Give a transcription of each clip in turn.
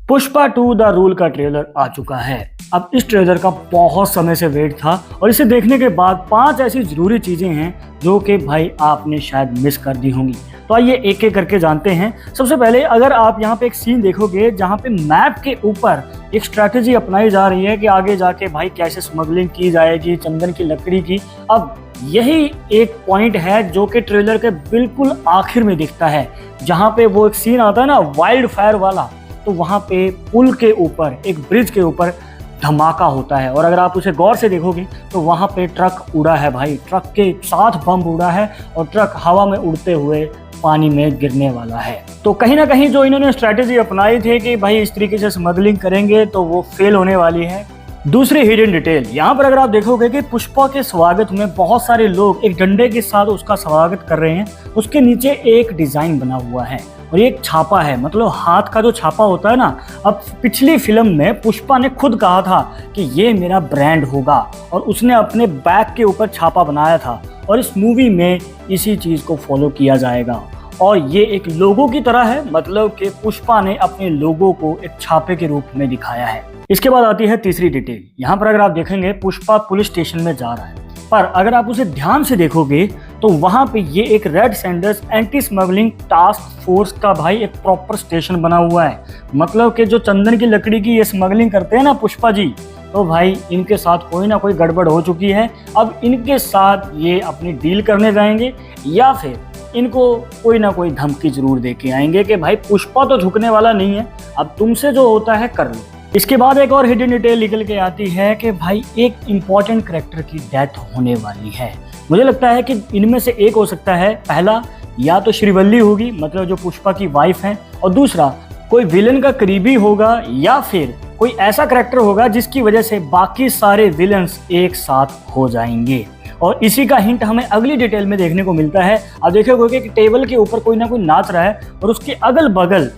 Pushpa 2 the rule का trailer आ चुका है। अब इस ट्रेलर का बहुत समय से वेट था और इसे देखने के बाद 5 ऐसी जरूरी चीजें हैं जो कि भाई आपने शायद मिस कर दी होंगी। तो आइए एक एक करके जानते हैं। सबसे पहले अगर आप यहाँ पे एक सीन देखोगे जहाँ पे मैप के ऊपर एक स्ट्रैटेजी अपनाई जा रही है कि आगे जाके भाई कैसे स्मगलिंग की जाएगी चंदन की लकड़ी की। अब यही एक पॉइंट है जो कि ट्रेलर के बिल्कुल आखिर में दिखता है, जहाँ पे वो एक सीन आता है ना वाइल्ड फायर वाला। तो वहाँ पे पुल के ऊपर एक ब्रिज के ऊपर धमाका होता है और अगर आप उसे गौर से देखोगे तो वहाँ पे ट्रक उड़ा है भाई, ट्रक के साथ बम उड़ा है और ट्रक हवा में उड़ते हुए पानी में गिरने वाला है। तो कहीं ना कहीं जो इन्होंने स्ट्रैटेजी अपनाई थी कि भाई इस तरीके से स्मगलिंग करेंगे तो वो फेल होने वाली है। दूसरी हिडन डिटेल, यहाँ पर अगर आप देखोगे कि पुष्पा के स्वागत में बहुत सारे लोग एक डंडे के साथ उसका स्वागत कर रहे हैं, उसके नीचे एक डिजाइन बना हुआ है और ये एक छापा है, मतलब हाथ का जो छापा होता है ना। अब पिछली फिल्म में पुष्पा ने खुद कहा था कि ये मेरा ब्रांड होगा और उसने अपने बैग के ऊपर छापा बनाया था और इस मूवी में इसी चीज को फॉलो किया जाएगा और ये एक लोगो की तरह है, मतलब कि पुष्पा ने अपने लोगो को एक छापे के रूप में दिखाया है। इसके बाद आती है तीसरी डिटेल। यहाँ पर अगर आप देखेंगे पुष्पा पुलिस स्टेशन में जा रहा है, पर अगर आप उसे ध्यान से देखोगे तो वहां पे ये एक red Sanders anti smuggling task force का भाई एक प्रॉपर स्टेशन बना हुआ है। मतलब कि जो चंदन की लकड़ी की ये स्मगलिंग करते हैं ना पुष्पा जी, तो भाई इनके साथ कोई ना कोई गड़बड़ हो चुकी है। अब इनके साथ ये अपनी डील करने जाएंगे या फिर इनको कोई ना कोई धमकी जरूर दे के आएंगे कि भाई पुष्पा तो झुकने वाला नहीं है, अब तुमसे जो होता है कर लो। इसके बाद एक और हिडन डिटेल निकल के आती है कि भाई एक इम्पॉर्टेंट कैरेक्टर की डेथ होने वाली है। मुझे लगता है कि इनमें से एक हो सकता है, पहला या तो श्रीवल्ली होगी, मतलब जो पुष्पा की वाइफ है, और दूसरा कोई विलन का करीबी होगा या फिर कोई ऐसा कैरेक्टर होगा जिसकी वजह से बाकी सारे विलन्स एक साथ हो जाएंगे। और इसी का हिंट हमें अगली डिटेल में देखने को मिलता है। आप देखोगे कि टेबल के ऊपर कोई ना कोई नाच रहा है और उसके अगल बगल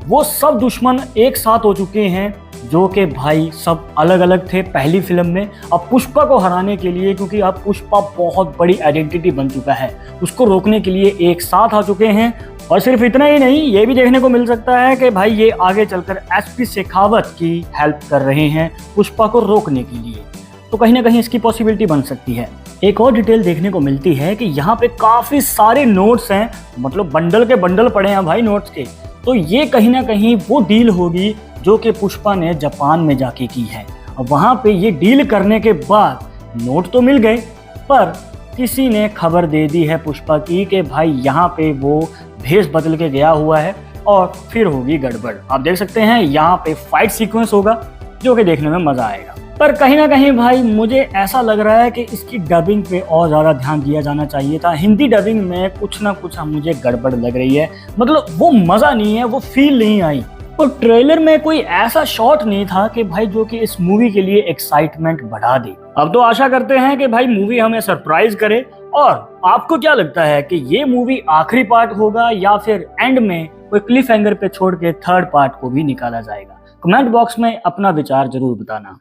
वो सब दुश्मन एक साथ हो चुके हैं जो कि भाई सब अलग अलग थे पहली फिल्म में। अब पुष्पा को हराने के लिए, क्योंकि अब पुष्पा बहुत बड़ी आइडेंटिटी बन चुका है, उसको रोकने के लिए एक साथ आ चुके हैं। और सिर्फ इतना ही नहीं, ये भी देखने को मिल सकता है कि भाई ये आगे चलकर एसपी शेखावत की हेल्प कर रहे हैं पुष्पा को रोकने के लिए। तो कहीं ना कहीं इसकी पॉसिबिलिटी बन सकती है। एक और डिटेल देखने को मिलती है कि यहाँ पे काफी सारे नोट्स हैं, मतलब बंडल के बंडल पड़े हैं भाई नोट्स के। तो ये कहीं ना कहीं वो डील होगी जो कि पुष्पा ने जापान में जाके की है। और वहाँ पे ये डील करने के बाद नोट तो मिल गए, पर किसी ने खबर दे दी है पुष्पा की कि भाई यहाँ पे वो भेष बदल के गया हुआ है और फिर होगी गड़बड़। आप देख सकते हैं यहाँ पे फाइट सीक्वेंस होगा जो कि देखने में मजा आएगा। पर कहीं ना कहीं भाई मुझे ऐसा लग रहा है कि इसकी डबिंग पे और ज़्यादा ध्यान दिया जाना चाहिए था। हिंदी डबिंग में कुछ ना कुछ मुझे गड़बड़ लग रही है, मतलब वो मज़ा नहीं है, वो फील नहीं आई। और ट्रेलर में कोई ऐसा शॉट नहीं था कि भाई जो कि इस मूवी के लिए एक्साइटमेंट बढ़ा दे। अब तो आशा करते हैं कि भाई मूवी हमें सरप्राइज करे। और आपको क्या लगता है कि ये मूवी आखिरी पार्ट होगा या फिर एंड में कोई क्लिफ हैंगर पे छोड़ के थर्ड पार्ट को भी निकाला जाएगा? कमेंट बॉक्स में अपना विचार जरूर बताना।